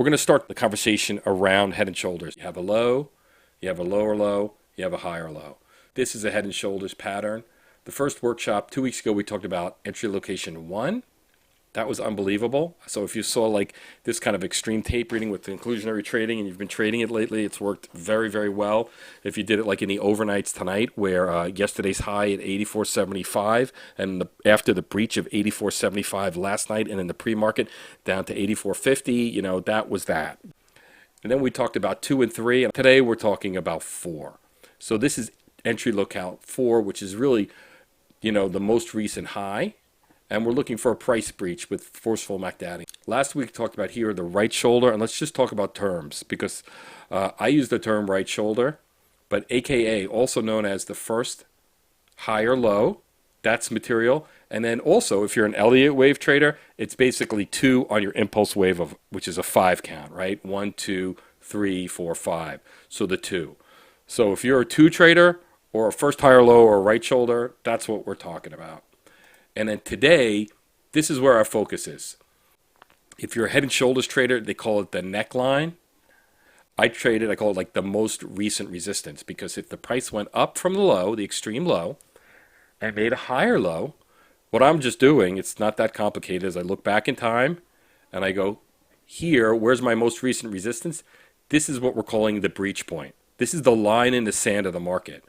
going to start the conversation around Head and Shoulders. You have a low, you have a lower low, you have a higher low. This is a Head and Shoulders pattern. The first workshop 2 weeks ago, we talked about entry location 1. That was unbelievable. So if you saw like this kind of extreme tape reading with the inclusionary trading and you've been trading it lately, it's worked very, very well. If you did it like in the overnights tonight, where yesterday's high at 84.75 and after the breach of 84.75 last night and in the pre-market down to 84.50, you know, that was that. And then we talked about 2 and 3, and today we're talking about 4. So this is entry lookout 4, which is really, you know, the most recent high. And we're looking for a price breach with forceful MACD. Last week talked about here the right shoulder, and let's just talk about terms because I use the term right shoulder, but AKA also known as the first higher low. That's material. And then also, if you're an Elliott wave trader, it's basically 2 on your impulse wave of which is a 5 count, right? 1, 2, 3, 4, 5. So the 2. So if you're a 2 trader or a first higher low or a right shoulder, that's what we're talking about. And then today, this is where our focus is. If you're a Head and Shoulders trader, they call it the neckline. I call it like the most recent resistance, because if the price went up from the low, the extreme low, and made a higher low, what I'm just doing, it's not that complicated, is I look back in time and I go, here, where's my most recent resistance? This is what we're calling the breach point. This is the line in the sand of the market.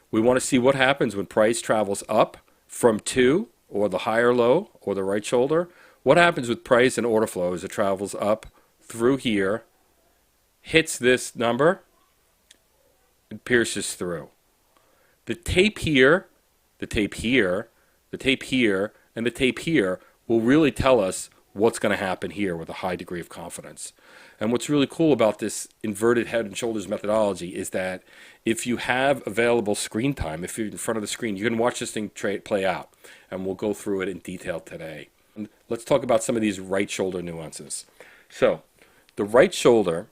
We want to see what happens when price travels up from 2, or the higher low, or the right shoulder. What happens with price and order flow as it travels up through here, hits this number, and pierces through. The tape here, the tape here, the tape here, and the tape here will really tell us what's going to happen here with a high degree of confidence. And what's really cool about this inverted Head and Shoulders methodology is that if you have available screen time, if you're in front of the screen, you can watch this thing play out. And we'll go through it in detail today. And let's talk about some of these right shoulder nuances. So the right shoulder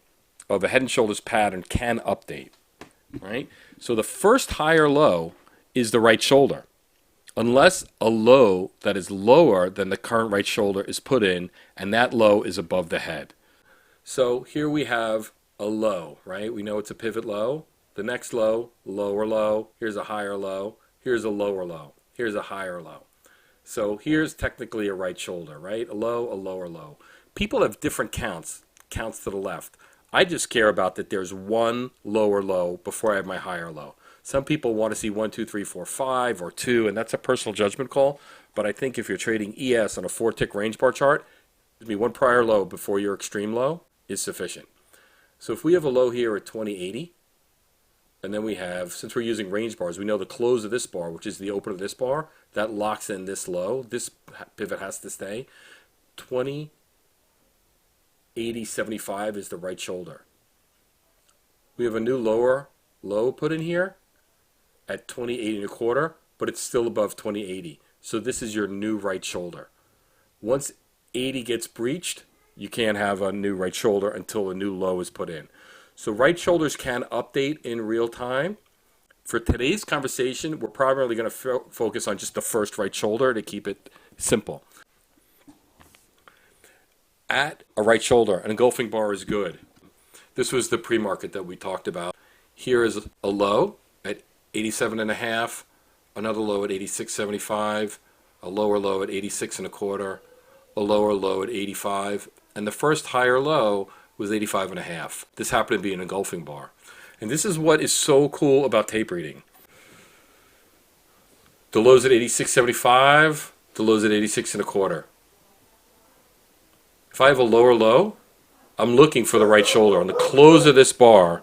of a Head and Shoulders pattern can update, right? So the first higher low is the right shoulder, unless a low that is lower than the current right shoulder is put in, and that low is above the head. So here we have a low, right? We know it's a pivot low. The next low, lower low. Here's a higher low. Here's a lower low. Here's a higher low. So here's technically a right shoulder, right? A low, a lower low. People have different counts to the left. I just care about that there's one lower low before I have my higher low. Some people want to see 1, 2, 3, 4, 5, or 2, and that's a personal judgment call. But I think if you're trading ES on a 4-tick range bar chart, one prior low before your extreme low is sufficient. So if we have a low here at 2080, and then we have, since we're using range bars, we know the close of this bar, which is the open of this bar, that locks in this low. This pivot has to stay. 2080.75 is the right shoulder. We have a new lower low put in here at 2080.25, but it's still above 2080. So this is your new right shoulder. Once 80 gets breached, you can't have a new right shoulder until a new low is put in. So right shoulders can update in real time. For today's conversation, we're primarily going to focus on just the first right shoulder to keep it simple. At a right shoulder, an engulfing bar is good. This was the pre-market that we talked about. Here is a low at 87.5, another low at 86.75, a lower low at 86.25, a lower low at 85, and the first higher low was 85.5. This happened to be an engulfing bar. And this is what is so cool about tape reading. The low's at 86.75, the low's at 86.25. If I have a lower low, I'm looking for the right shoulder. On the close of this bar,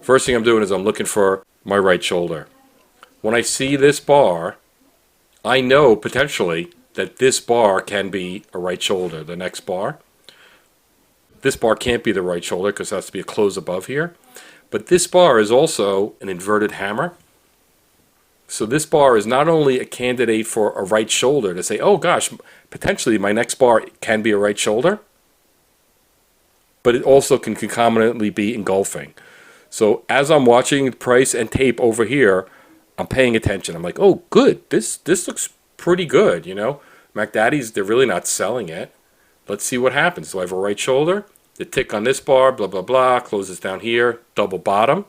first thing I'm doing is I'm looking for my right shoulder. When I see this bar, I know potentially that this bar can be a right shoulder. The next bar. This bar can't be the right shoulder because it has to be a close above here. But this bar is also an inverted hammer. So this bar is not only a candidate for a right shoulder to say, oh gosh, potentially my next bar can be a right shoulder, but it also can concomitantly be engulfing. So as I'm watching price and tape over here, I'm paying attention. I'm like, oh, good. This looks pretty good, you know. MACD's, they're really not selling it. Let's see what happens. Do I have a right shoulder? The tick on this bar, blah, blah, blah, closes down here, double bottom.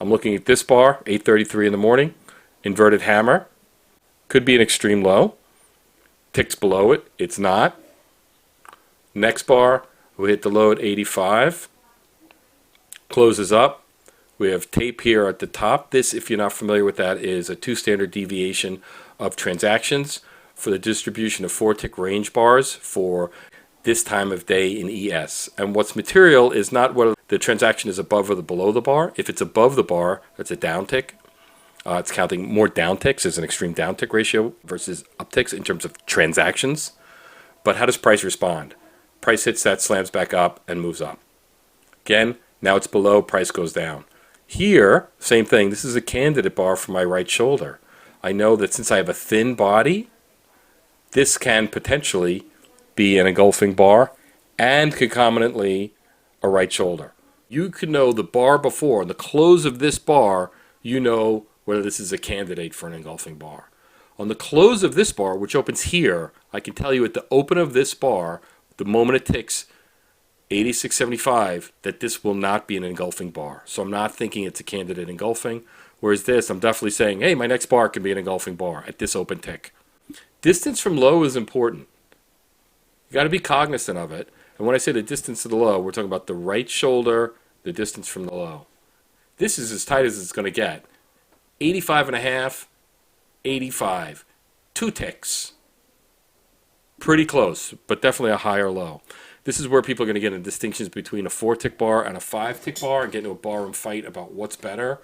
I'm looking at this bar, 8:33 in the morning, inverted hammer. Could be an extreme low. Ticks below it, it's not. Next bar, we hit the low at 85. Closes up. We have tape here at the top. This, if you're not familiar with that, is a 2 standard deviation of transactions for the distribution of 4 tick range bars for this time of day in ES. And what's material is not whether the transaction is above or below the bar. If it's above the bar, that's a down tick. It's counting more down ticks as an extreme down tick ratio versus upticks in terms of transactions. But how does price respond? Price hits that, slams back up, and moves up. Again, now it's below, price goes down. Here, same thing. This is a candidate bar for my right shoulder. I know that since I have a thin body, this can potentially be an engulfing bar and concomitantly a right shoulder. You could know the bar before, the close of this bar, you know whether this is a candidate for an engulfing bar. On the close of this bar, which opens here, I can tell you at the open of this bar, the moment it ticks 86.75, that this will not be an engulfing bar. So I'm not thinking it's a candidate engulfing. Whereas this, I'm definitely saying, hey, my next bar can be an engulfing bar at this open tick. Distance from low is important. You got to be cognizant of it. And when I say the distance to the low, we're talking about the right shoulder, the distance from the low. This is as tight as it's going to get. 85.5, 85. 2 ticks. Pretty close, but definitely a higher low. This is where people are going to get into distinctions between a 4-tick bar and a 5-tick bar and get into a barroom fight about what's better.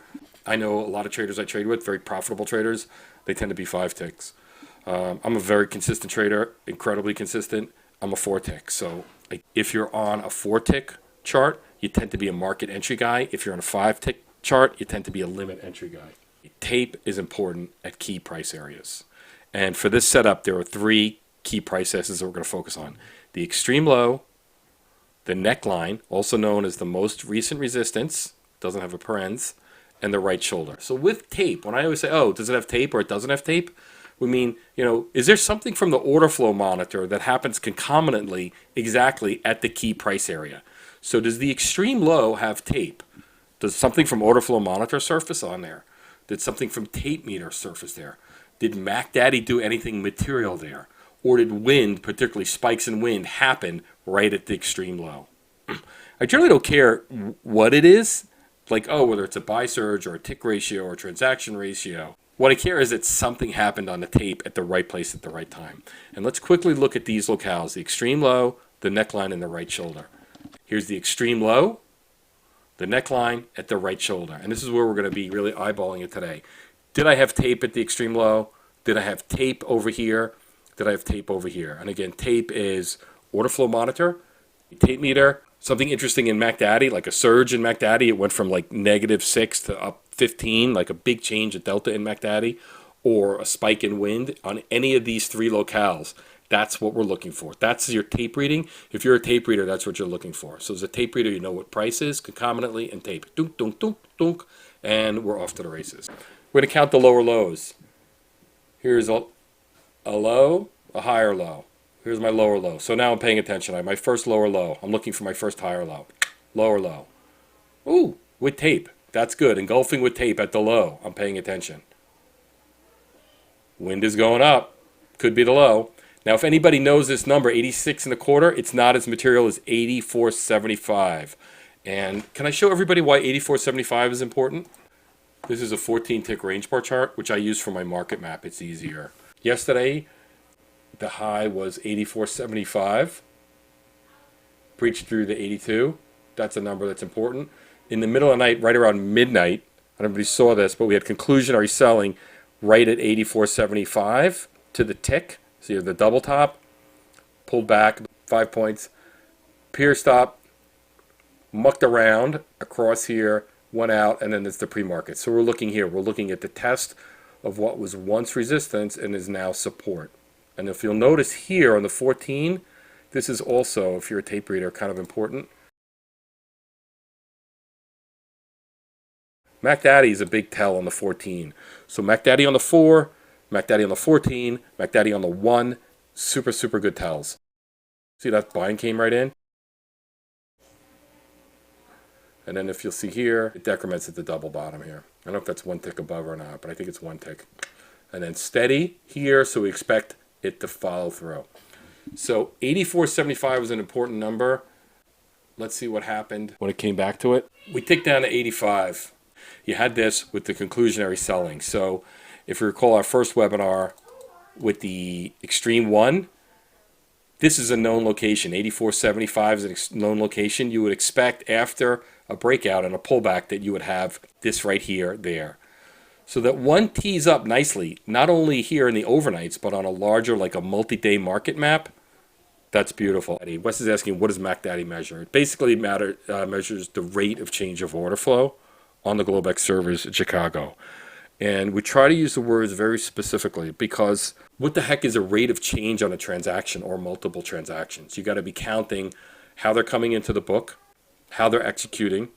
I know a lot of traders I trade with, very profitable traders, they tend to be 5 ticks. I'm a very consistent trader, incredibly consistent. I'm a 4-tick. So if you're on a 4-tick chart, you tend to be a market entry guy. If you're on a 5-tick chart, you tend to be a limit entry guy. Tape is important at key price areas. And for this setup, there are 3 key price areas that we're going to focus on. The extreme low, the neckline, also known as the most recent resistance, doesn't have a parens, and the right shoulder. So with tape, when I always say, oh, does it have tape or it doesn't have tape? We mean, is there something from the order flow monitor that happens concomitantly exactly at the key price area? So does the extreme low have tape? Does something from order flow monitor surface on there? Did something from tape meter surface there? Did MacDaddy do anything material there? Or did wind, particularly spikes in wind, happen right at the extreme low? I generally don't care what it is, like, whether it's a buy surge or a tick ratio or a transaction ratio. What I care is that something happened on the tape at the right place at the right time. And let's quickly look at these locales, the extreme low, the neckline, and the right shoulder. Here's the extreme low, the neckline at the right shoulder. And this is where we're going to be really eyeballing it today. Did I have tape at the extreme low? Did I have tape over here? Did I have tape over here? And again, tape is order flow monitor, tape meter. Something interesting in MacDaddy, like a surge in MacDaddy, it went from like -6 to up 15, like a big change at delta in MacDaddy, or a spike in wind on any of these 3 locales. That's what we're looking for. That's your tape reading. If you're a tape reader, that's what you're looking for. So as a tape reader, you know what price is concomitantly and tape. Dunk, dunk, dunk, dunk, and we're off to the races. We're going to count the lower lows. Here's a low, a higher low. Here's my lower low. So now I'm paying attention. I have my first lower low. I'm looking for my first higher low. Lower low. Ooh, with tape. That's good. Engulfing with tape at the low. I'm paying attention. Wind is going up. Could be the low. Now, if anybody knows this number, 86.25, it's not as material as 84.75. And can I show everybody why 84.75 is important? This is a 14-tick range bar chart, which I use for my market map. It's easier. Yesterday, the high was 84.75. Breached through the 82. That's a number that's important. In the middle of the night, right around midnight, I don't know if you saw this, but we had conclusionary selling right at 84.75 to the tick. So you have the double top, pulled back 5 points, pierced up, mucked around across here, went out, and then it's the pre-market. So we're looking here. We're looking at the test of what was once resistance and is now support. And if you'll notice here on the 14, this is also, if you're a tape reader, kind of important. MacDaddy is a big tell on the 14. So MacDaddy on the 4, MacDaddy on the 14, MacDaddy on the 1, super, super good tells. See that buying came right in? And then if you'll see here, it decrements at the double bottom here. I don't know if that's one tick above or not, but I think it's one tick. And then steady here, so we expect it to follow through. So 84.75 was an important number. Let's see what happened when it came back to it. We ticked down to 85. You had this with the conclusionary selling. So if you recall our first webinar with the Extreme 1, this is a known location. 84.75 is a known location. You would expect after a breakout and a pullback that you would have this right here, there. So that one tees up nicely, not only here in the overnights, but on a larger, like a multi-day market map. That's beautiful. Wes is asking, what does MacDaddy measure? It basically measures the rate of change of order flow on the Globex servers in Chicago. And we try to use the words very specifically because what the heck is a rate of change on a transaction or multiple transactions? You got to be counting how they're coming into the book, how they're executing,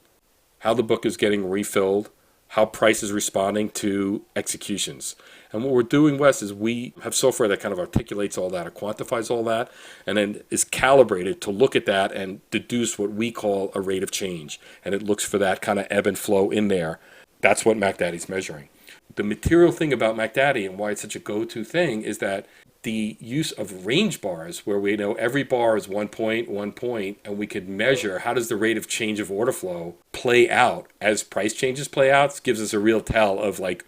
how the book is getting refilled, how price is responding to executions. And what we're doing, Wes, is we have software that kind of articulates all that or quantifies all that and then is calibrated to look at that and deduce what we call a rate of change. And it looks for that kind of ebb and flow in there. That's what MacDaddy's measuring. The material thing about MacDaddy and why it's such a go-to thing is that the use of range bars, where we know every bar is 1 point, and we could measure how does the rate of change of order flow play out as price changes play out, gives us a real tell of like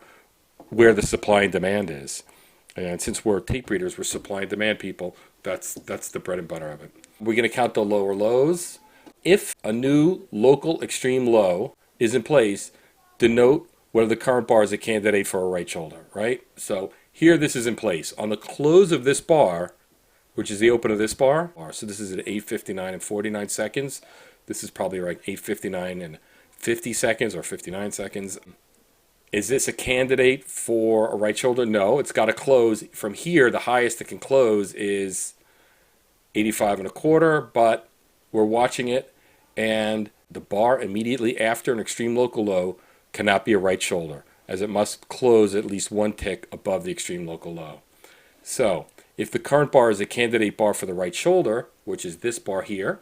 where the supply and demand is. And since we're tape readers, we're supply and demand people, that's the bread and butter of it. We're going to count the lower lows. If a new local extreme low is in place, denote whether the current bar is a candidate for a right shoulder, right? So here this is in place. On the close of this bar, which is the open of this bar, so this is at 8:59 and 49 seconds. This is probably like 8:59 and 50 seconds or 59 seconds. Is this a candidate for a right shoulder? No, it's got to close. From here, the highest it can close is 85 and a quarter, but we're watching it, and the bar immediately after an extreme local low cannot be a right shoulder, as it must close at least one tick above the extreme local low. So if the current bar is a candidate bar for the right shoulder, which is this bar here,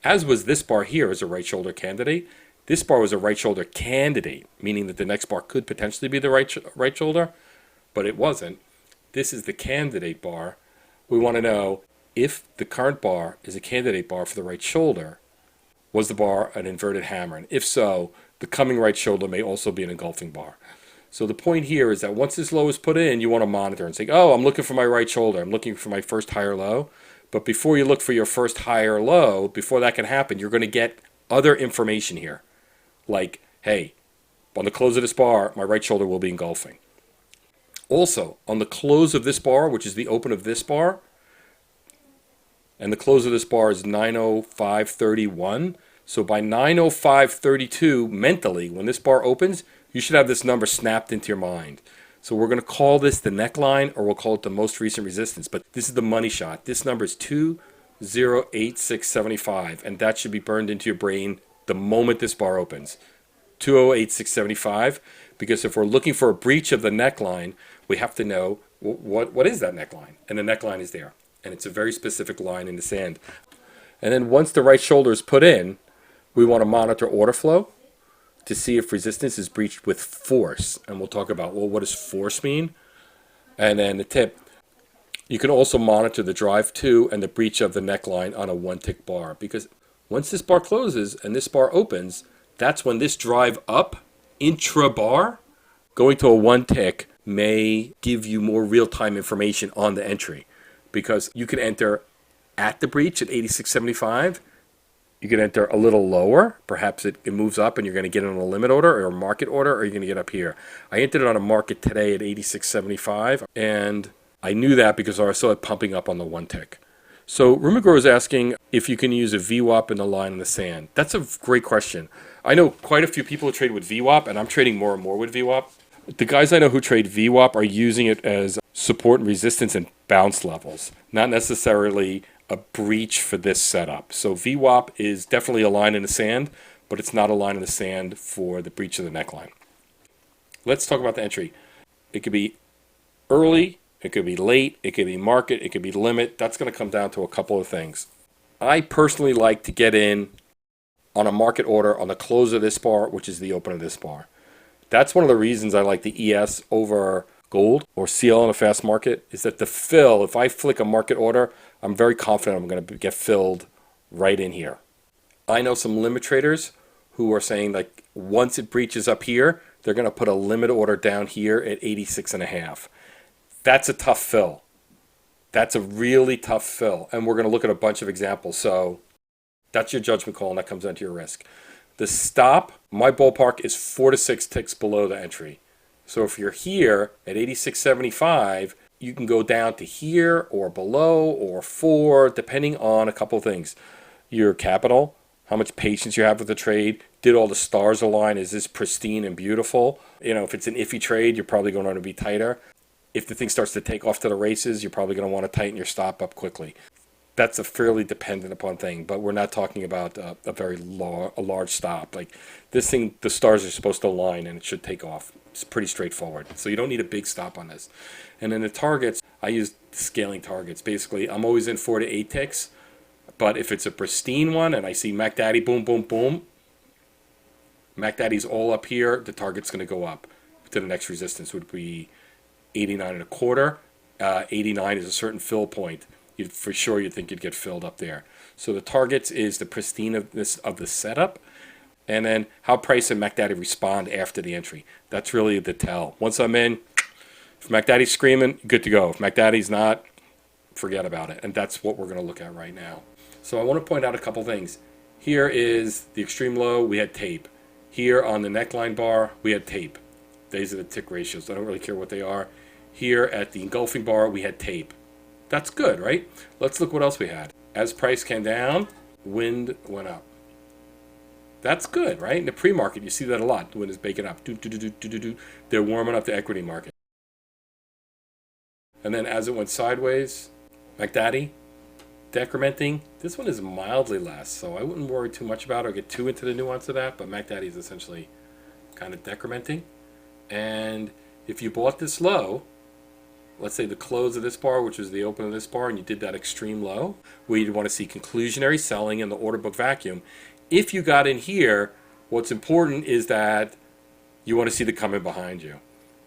as was this bar here as a right shoulder candidate, this bar was a right shoulder candidate, meaning that the next bar could potentially be the right shoulder, but it wasn't. This is the candidate bar. We want to know if the current bar is a candidate bar for the right shoulder, was the bar an inverted hammer? And if so, the coming right shoulder may also be an engulfing bar. So the point here is that once this low is put in, you want to monitor and say, oh, I'm looking for my right shoulder. I'm looking for my first higher low. But before you look for your first higher low, before that can happen, you're going to get other information here. Like, hey, on the close of this bar, my right shoulder will be engulfing. Also, on the close of this bar, which is the open of this bar, and the close of this bar is 9:05:31. So by 9:05:32, mentally, when this bar opens, you should have this number snapped into your mind. So we're going to call this the neckline, or we'll call it the most recent resistance. But this is the money shot. This number is 208675, and that should be burned into your brain the moment this bar opens. 208675, because if we're looking for a breach of the neckline, we have to know what is that neckline, and the neckline is there, and it's a very specific line in the sand. And then once the right shoulder is put in, we want to monitor order flow to see if resistance is breached with force. And we'll talk about, well, what does force mean? And then the tip, you can also monitor the drive to and the breach of the neckline on a one tick bar, because once this bar closes and this bar opens, that's when this drive up intra bar going to a one tick may give you more real-time information on the entry, because you can enter at the breach at 86.75. You can enter a little lower. Perhaps it moves up and you're going to get it on a limit order or a market order, or you're going to get up here. I entered it on a market today at 86.75, and I knew that because I saw it pumping up on the one tick. So Rumagor is asking if you can use a VWAP in the line in the sand. That's a great question. I know quite a few people who trade with VWAP, and I'm trading more and more with VWAP. The guys I know who trade VWAP are using it as support and resistance and bounce levels, not necessarily a breach for this setup. So VWAP is definitely a line in the sand, but it's not a line in the sand for the breach of the neckline. Let's talk about the entry. It could be early, it could be late, it could be market, it could be limit. That's going to come down to a couple of things. I personally like to get in on a market order on the close of this bar, which is the open of this bar. That's one of the reasons I like the ES over gold or CL in a fast market, is that the fill, if I flick a market order, I'm very confident I'm going to get filled right in here. I know some limit traders who are saying like once it breaches up here, they're going to put a limit order down here at 86.5. That's a tough fill. That's a really tough fill. And we're going to look at a bunch of examples. So that's your judgment call, and that comes down to your risk. The stop, my ballpark is 4 to 6 ticks below the entry. So if you're here at 86.75, you can go down to here or below or 4, depending on a couple of things. Your capital, how much patience you have with the trade. Did all the stars align? Is this pristine and beautiful? If it's an iffy trade, you're probably going to want to be tighter. If the thing starts to take off to the races, you're probably going to want to tighten your stop up quickly. That's a fairly dependent upon thing, but we're not talking about a very large stop. Like this thing, the stars are supposed to align and it should take off. It's pretty straightforward. So you don't need a big stop on this. And then the targets, I use scaling targets. Basically, I'm always in 4 to 8 ticks, but if it's a pristine one and I see Mac Daddy, boom, boom, boom, Mac Daddy's all up here, the target's going to go up to the next resistance, would be 89.25. 89 is a certain fill point. For sure you'd think you'd get filled up there. So the targets is the pristine of the setup, and then how price and Mac Daddy respond after the entry. That's really the tell. Once I'm in, if Mac Daddy's screaming, good to go. If Mac Daddy's not, forget about it. And that's what we're going to look at right now. So I want to point out a couple things. Here is the extreme low, we had tape. Here on the neckline bar, we had tape. These are the tick ratios. I don't really care what they are. Here at the engulfing bar, we had tape. That's good, right? Let's look what else we had. As price came down, wind went up. That's good, right? In the pre-market, you see that a lot. The wind is baking up. They're warming up the equity market. And then as it went sideways, Mac Daddy, decrementing. This one is mildly less, so I wouldn't worry too much about it or get too into the nuance of that, but Mac Daddy is essentially kind of decrementing. And if you bought this low, let's say the close of this bar, which is the open of this bar, and you did that extreme low, where you'd want to see conclusionary selling in the order book vacuum. If you got in here, what's important is that you want to see the coming behind you.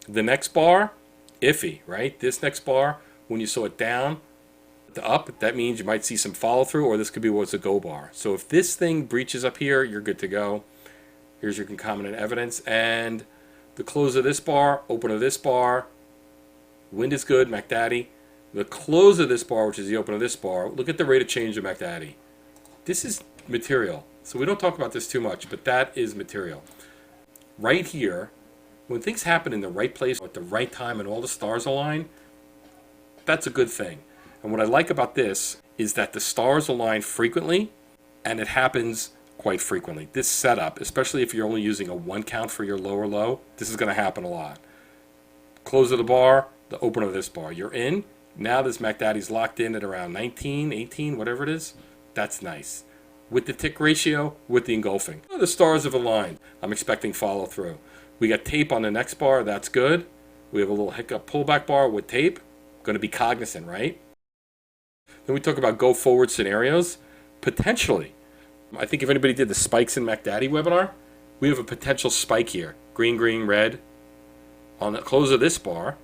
The next bar, iffy, right? This next bar, when you saw it down to up, that means you might see some follow through, or this could be what's a go bar. So if this thing breaches up here, you're good to go. Here's your concomitant evidence. And the close of this bar, open of this bar, wind is good, Mac Daddy. The close of this bar, which is the open of this bar, look at the rate of change of Mac Daddy. This is material. So we don't talk about this too much, but that is material. Right here, when things happen in the right place at the right time and all the stars align, that's a good thing. And what I like about this is that the stars align frequently, and it happens quite frequently. This setup, especially if you're only using a 1 count for your lower low, this is going to happen a lot. Close of the bar, the open of this bar. You're in. Now this Mac Daddy's locked in at around 19, 18, whatever it is. That's nice. With the tick ratio, with the engulfing. The stars have aligned. I'm expecting follow through. We got tape on the next bar. That's good. We have a little hiccup pullback bar with tape. Going to be cognizant, right? Then we talk about go forward scenarios. Potentially. I think if anybody did the spikes in Mac Daddy webinar, we have a potential spike here. Green, green, red. On the close of this bar,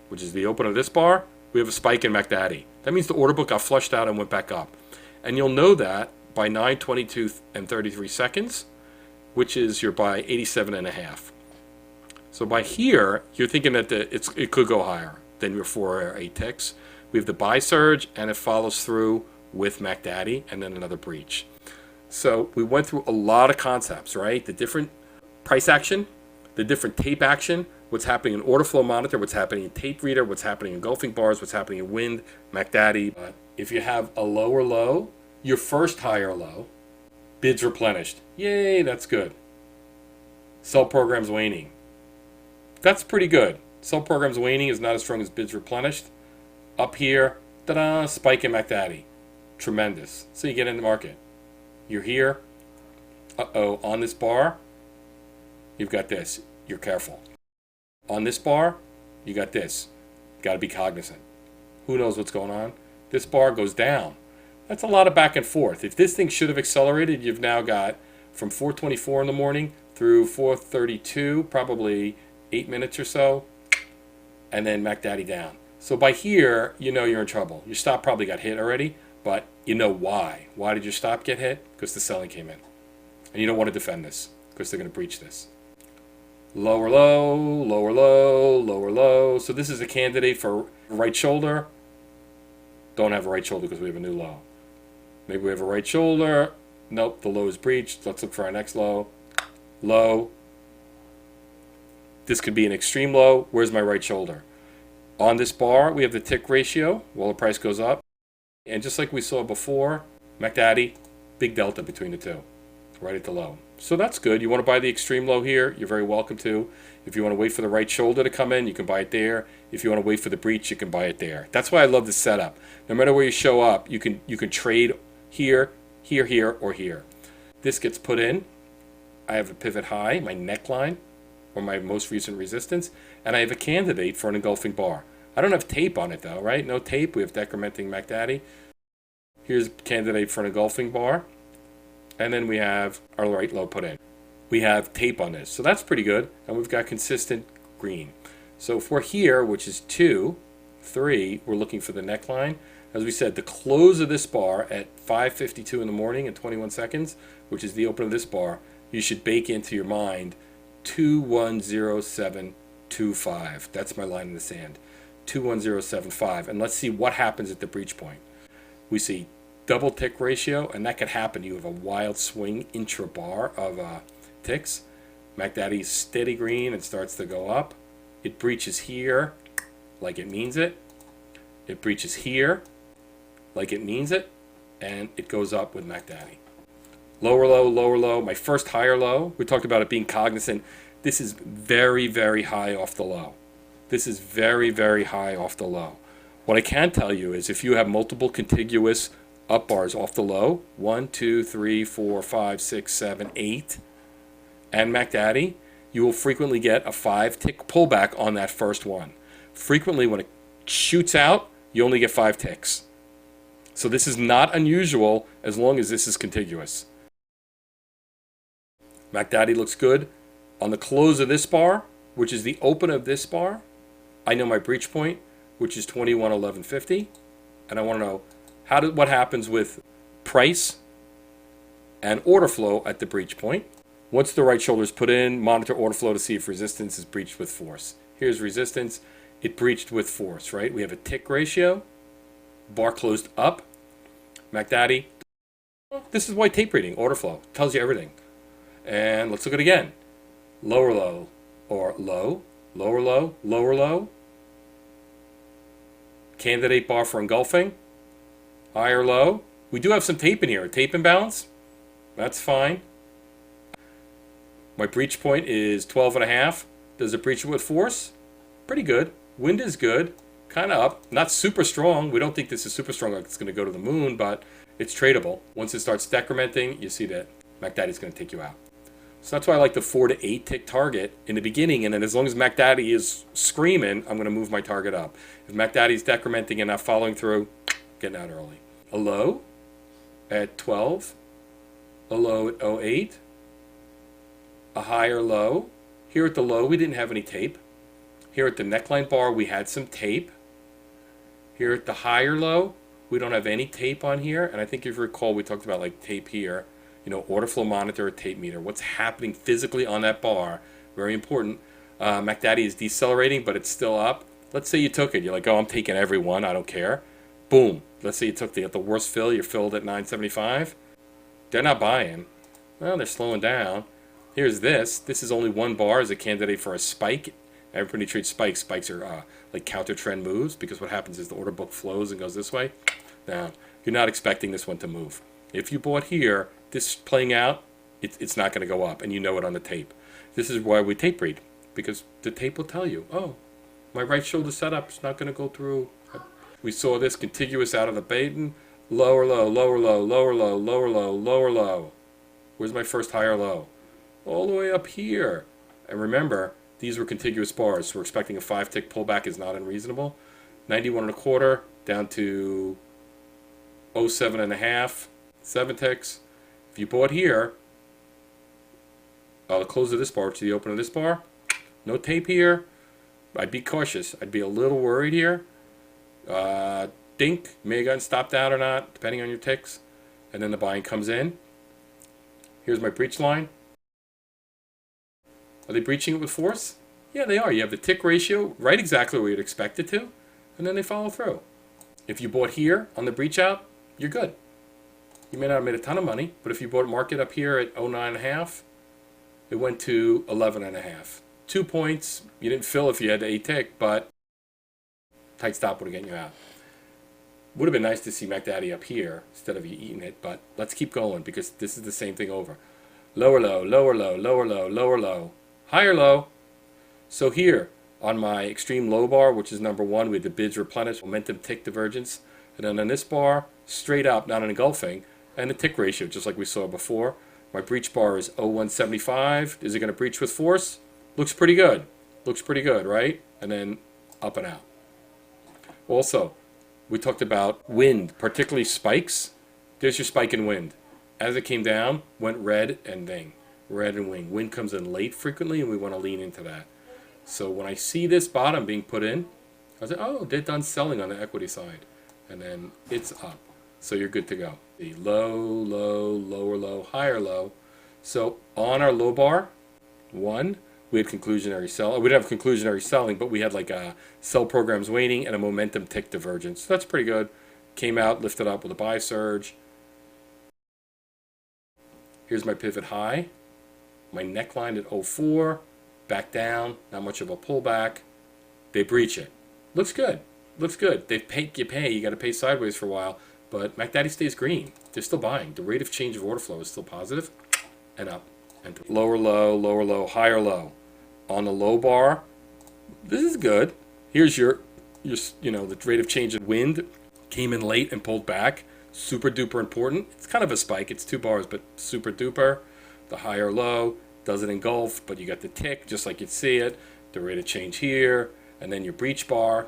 which is the open of this bar, we have a spike in Mac Daddy. That means the order book got flushed out and went back up. And you'll know that by 9:22 and 33 seconds, which is you're by 87.5. So by here, you're thinking that it could go higher than your 4 or 8 ticks. We have the buy surge, and it follows through with Mac Daddy, and then another breach. So we went through a lot of concepts, right? The different price action, the different tape action, what's happening in order flow monitor, what's happening in tape reader, what's happening in engulfing bars, what's happening in wind, Mac Daddy. If you have a lower low, your first higher low, bids replenished. Yay, that's good. Sell programs waning. That's pretty good. Sell programs waning is not as strong as bids replenished. Up here, ta-da, spike in Mac Daddy. Tremendous. So you get in the market. You're here. Uh-oh, on this bar, you've got this. You're careful. On this bar, you got this. Got to be cognizant. Who knows what's going on? This bar goes down. That's a lot of back and forth. If this thing should have accelerated, you've now got from 4:24 in the morning through 4:32, probably 8 minutes or so, and then Mac Daddy down. So by here, you know you're in trouble. Your stop probably got hit already, but you know why. Why did your stop get hit? Because the selling came in. And you don't want to defend this because they're going to breach this. Lower low, lower low, lower low. So this is a candidate for right shoulder. Don't have a right shoulder because we have a new low. Maybe we have a right shoulder. Nope, the low is breached. Let's look for our next low. Low. This could be an extreme low. Where's my right shoulder? On this bar, we have the tick ratio. Well, the price goes up. And just like we saw before, Mac Daddy, big delta between the two, right at the low. So that's good. You want to buy the extreme low here, you're very welcome to. If you want to wait for the right shoulder to come in, you can buy it there. If you want to wait for the breach, you can buy it there. That's why I love this setup. No matter where you show up, you can trade here, here, here, or here. This gets put in. I have a pivot high, my neckline, or my most recent resistance, and I have a candidate for an engulfing bar. I don't have tape on it though, right? No tape. We have decrementing Mac Daddy. Here's a candidate for an engulfing bar. And then we have our right low put in. We have tape on this. So that's pretty good. And we've got consistent green. So if we're here, which is 2, 3, we're looking for the neckline. As we said, the close of this bar at 5:52 in the morning and 21 seconds, which is the open of this bar, you should bake into your mind 210725. That's my line in the sand. 21075. And let's see what happens at the breach point. We see double tick ratio, and that could happen. You have a wild swing intra bar of ticks. Mac Daddy's steady green and starts to go up. It breaches here like it means it. It breaches here like it means it, and it goes up with Mac Daddy. Lower low, lower low. My first higher low, we talked about it being cognizant. This is very, very high off the low. This is very, very high off the low. What I can tell you is if you have multiple contiguous up bars off the low, 1, 2, 3, 4, 5, 6, 7, 8, and Mac Daddy, you will frequently get a 5-tick pullback on that first one. Frequently, when it shoots out, you only get 5 ticks. So this is not unusual as long as this is contiguous. Mac Daddy looks good. On the close of this bar, which is the open of this bar, I know my breach point, which is 2111.50, and I want to know what happens with price and order flow at the breach point. Once the right shoulder is put in, monitor order flow to see if resistance is breached with force. Here's resistance. It breached with force, right? We have a tick ratio. Bar closed up. Mac Daddy. This is why tape reading, order flow, tells you everything. And let's look at it again. Lower low or low, lower low, lower low. Candidate bar for engulfing. Higher low. We do have some tape in here. Tape imbalance. That's fine. My breach point is 12.5. Does it breach it with force? Pretty good. Wind is good. Kind of up. Not super strong. We don't think this is super strong like it's going to go to the moon, but it's tradable. Once it starts decrementing, you see that Mac Daddy's going to take you out. So that's why I like the 4 to 8 tick target in the beginning, and then as long as Mac Daddy is screaming, I'm going to move my target up. If Mac Daddy's decrementing and not following through, getting out early. A low at 12, a low at 08, a higher low. Here at the low, we didn't have any tape. Here at the neckline bar, we had some tape. Here at the higher low, we don't have any tape on here, and I think if you recall, we talked about like tape here. You know, order flow monitor, tape meter. What's happening physically on that bar? Very important. Mac Daddy is decelerating, but it's still up. Let's say you took it. You're like, oh, I'm taking every one. I don't care. Boom. Let's say you took the worst fill. You're filled at 975. They're not buying. Well, they're slowing down. Here's this. This is only one bar as a candidate for a spike. Everybody treats spikes. Spikes are like counter trend moves because what happens is the order book flows and goes this way. Now, you're not expecting this one to move. If you bought here, this playing out, it's not going to go up, and you know it on the tape. This is why we tape read, because the tape will tell you, oh, my right shoulder setup is not going to go through. We saw this contiguous out of the Baden, lower low, lower low, lower low, lower low, lower low. Where's my first higher low? All the way up here. And remember, these were contiguous bars, so we're expecting a 5-tick pullback is not unreasonable. 91.25 down to 07.5, 7 ticks. If you bought here, the close of this bar to the open of this bar. No tape here. I'd be cautious. I'd be a little worried here. Dink, may have gotten stopped out or not, depending on your ticks. And then the buying comes in. Here's my breach line. Are they breaching it with force? Yeah, they are. You have the tick ratio right exactly where you'd expect it to, and then they follow through. If you bought here on the breach out, you're good. You may not have made a ton of money, but if you bought market up here at 09.5, it went to 11.5. 2 points. You didn't fill if you had a tick, but tight stop would have gotten you out. Would have been nice to see McDaddy up here instead of you eating it, but let's keep going because this is the same thing over. Lower low, lower low, lower low, lower low, higher low. So here on my extreme low bar, which is number 1, we had the bids replenish, momentum tick divergence, and then on this bar, straight up, not an engulfing, and the tick ratio, just like we saw before. My breach bar is 0175. Is it going to breach with force? Looks pretty good. Looks pretty good, right? And then up and out. Also, we talked about wind, particularly spikes. There's your spike in wind. As it came down, went red and ding. Red and wing. Wind comes in late frequently, and we want to lean into that. So when I see this bottom being put in, I say, oh, they're done selling on the equity side. And then it's up. So you're good to go. The low, low, lower low, higher low. So on our low bar, 1, we had conclusionary sell. We didn't have conclusionary selling, but we had like a sell programs waning and a momentum tick divergence. So that's pretty good. Came out, lifted up with a buy surge. Here's my pivot high. My neckline at 04. Back down. Not much of a pullback. They breach it. Looks good. Looks good. They pay. You got to pay sideways for a while. But McDaddy stays green. They're still buying. The rate of change of order flow is still positive and up. And lower low, higher low. On the low bar, this is good. Here's your the rate of change of wind came in late and pulled back. Super duper important. It's kind of a spike. It's 2 bars, but super duper. The higher low doesn't engulf, but you got the tick just like you'd see it. The rate of change here, and then your breach bar.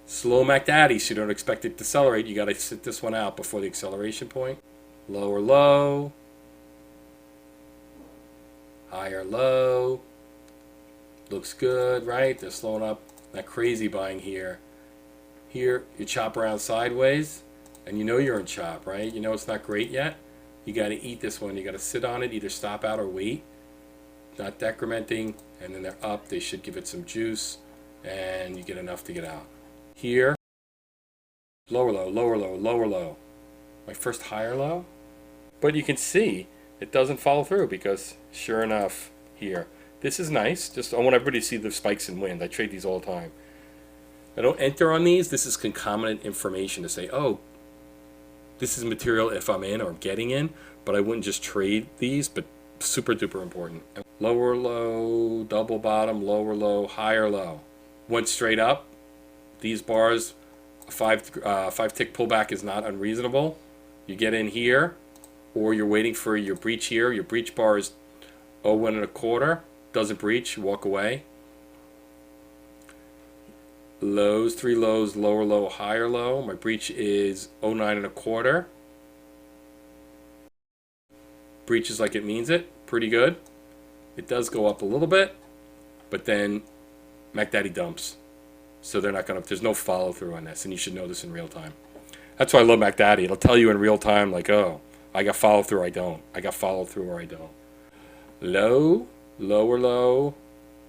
Slow McDaddy, so you don't expect it to accelerate. You got to sit this one out before the acceleration point. Lower low. Higher low. Looks good, right? They're slowing up. That crazy buying here. Here, you chop around sideways, and you know you're in chop, right? You know it's not great yet. You got to eat this one. You got to sit on it, either stop out or wait. Not decrementing, and then they're up. They should give it some juice, and you get enough to get out. Here, lower low, lower low, lower low. My first higher low. But you can see it doesn't follow through because sure enough, here. This is nice. Just I want everybody to see the spikes in wind. I trade these all the time. I don't enter on these. This is concomitant information to say, oh, this is material if I'm in or getting in, but I wouldn't just trade these, but super duper important. Lower low, double bottom, lower low, higher low. Went straight up. These bars, a 5 tick pullback is not unreasonable. You get in here, or you're waiting for your breach here. Your breach bar is 01.25. Doesn't breach, walk away. Lows, 3 lows, lower low, higher low. My breach is 09.25. Breach is like it means it. Pretty good. It does go up a little bit, but then McDaddy dumps. So they're not going to, there's no follow through on this, and you should know this in real time. That's why I love McDaddy. It'll tell you in real time, like, oh, I got follow through, I don't. I got follow through or I don't. Low, lower low,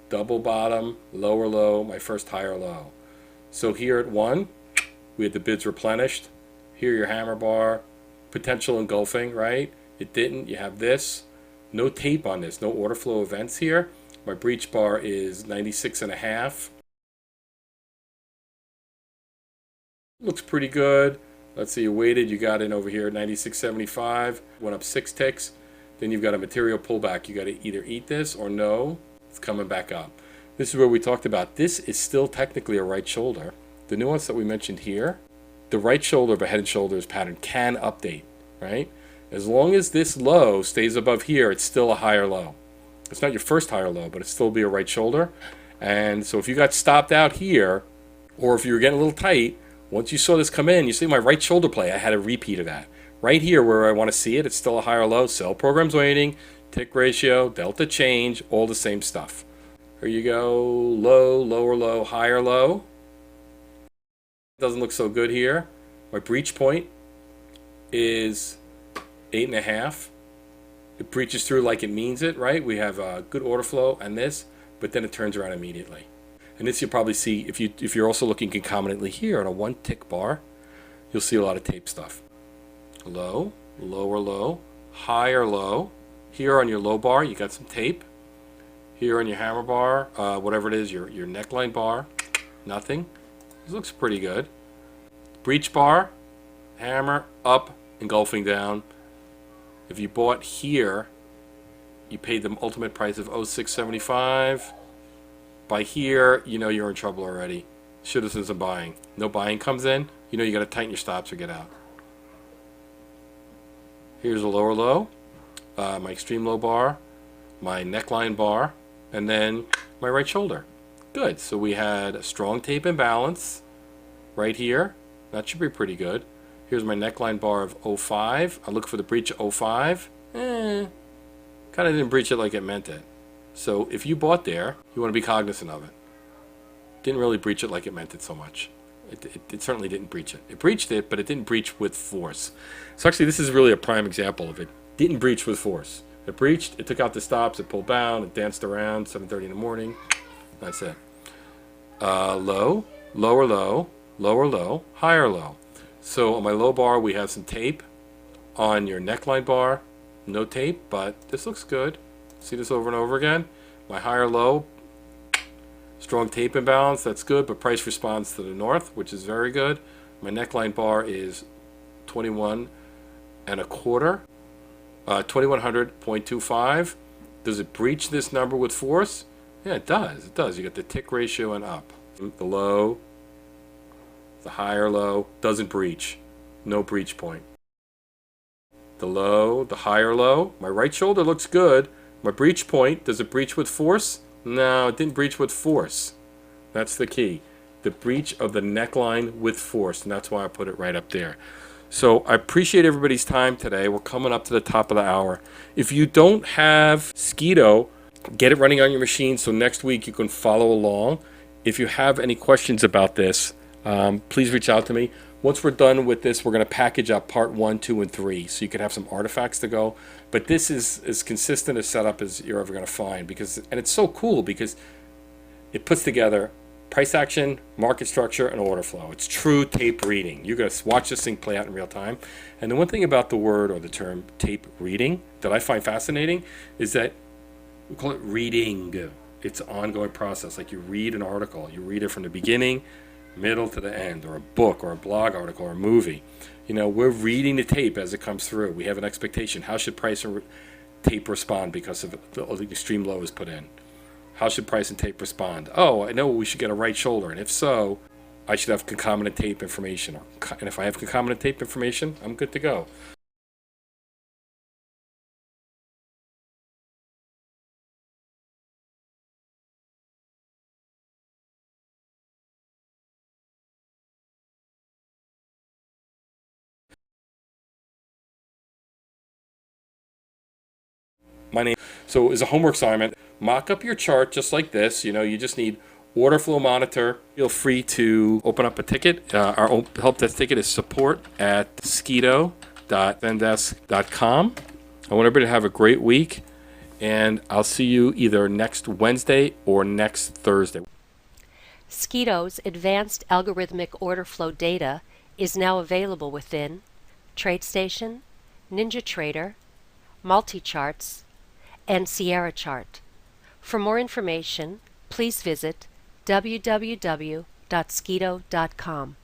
double bottom, lower low, my first higher low. So here at 1, we had the bids replenished. Here your hammer bar, potential engulfing, right? It didn't. You have this. No tape on this, no order flow events here. My breach bar is 96.5. Looks pretty good. Let's see, you waited, you got in over here at 96.75, went up 6 ticks. Then you've got a material pullback. You got to either eat this or no, it's coming back up. This is where we talked about this is still technically a right shoulder. The nuance that we mentioned here, the right shoulder of a head and shoulders pattern can update, right? As long as this low stays above here, it's still a higher low. It's not your first higher low, but it still be a right shoulder. And so if you got stopped out here, or if you were getting a little tight, once you saw this come in, you see my right shoulder play, I had a repeat of that. Right here where I want to see it, it's still a higher low. Sell program's waiting. Tick ratio, delta change, all the same stuff. Here you go, low, lower low, higher low. Doesn't look so good here. My breach point is 8.5. It breaches through like it means it, right? We have a good order flow and this, but then it turns around immediately. And this you'll probably see if you're also looking concomitantly here on a 1 tick bar, you'll see a lot of tape stuff. Low, lower low, higher low. Here on your low bar, you got some tape. Here on your hammer bar, whatever it is, your neckline bar, nothing. This looks pretty good. Breach bar, hammer, up, engulfing down. If you bought here, you paid the ultimate price of 0675. By here, you know you're in trouble already. Should have done some buying. No buying comes in, you know you got to tighten your stops or get out. Here's a lower low, my extreme low bar, my neckline bar, and then my right shoulder. Good. So we had a strong tape imbalance right here. That should be pretty good. Here's my neckline bar of 05. I look for the breach of 05. Kind of didn't breach it like it meant it. So if you bought there, you want to be cognizant of it. Didn't really breach it like it meant it so much. It certainly didn't breach it. It breached it, but it didn't breach with force. So actually, this is really a prime example of it. Didn't breach with force. It breached, it took out the stops, it pulled down, it danced around, 7:30 in the morning. That's it. Low, lower low, lower low, higher low. So on my low bar, we have some tape. On your neckline bar, no tape, but this looks good. See this over and over again. My higher low, strong tape imbalance, that's good, but price responds to the north, which is very good. My neckline bar is 21 and a quarter, 2100.25. Does it breach this number with force? Yeah, it does. It does. You get the tick ratio and up. The low, the higher low, doesn't breach. No breach point. The low, the higher low. My right shoulder looks good. My breach point, does it breach with force? No, it didn't breach with force. That's the key. The breach of the neckline with force, and that's why I put it right up there. So I appreciate everybody's time today. We're coming up to the top of the hour. If you don't have Skeeto, get it running on your machine so next week you can follow along. If you have any questions about this, please reach out to me. Once we're done with this, we're going to package up part 1, 2, and 3 so you can have some artifacts to go. But this is as consistent a setup as you're ever going to find, and it's so cool because it puts together price action, market structure, and order flow. It's true tape reading. You're going to watch this thing play out in real time. And the one thing about the word or the term tape reading that I find fascinating is that we call it reading. It's an ongoing process. Like you read an article, you read it from the beginning, middle to the end, or a book or a blog article or a movie. You know, we're reading the tape as it comes through. We have an expectation. How should price and tape respond because of the extreme low is put in? How should price and tape respond? Oh, I know we should get a right shoulder, and if so, I should have concomitant tape information. And if I have concomitant tape information, I'm good to go. My name. So as a homework assignment, mock up your chart just like this. You know, you just need order flow monitor. Feel free to open up a ticket. Our help desk ticket is support@skeeto.zendesk.com. I want everybody to have a great week, and I'll see you either next Wednesday or next Thursday. Skeeto's advanced algorithmic order flow data is now available within TradeStation, NinjaTrader, MultiCharts, and Sierra Chart. For more information, please visit www.skeeto.com.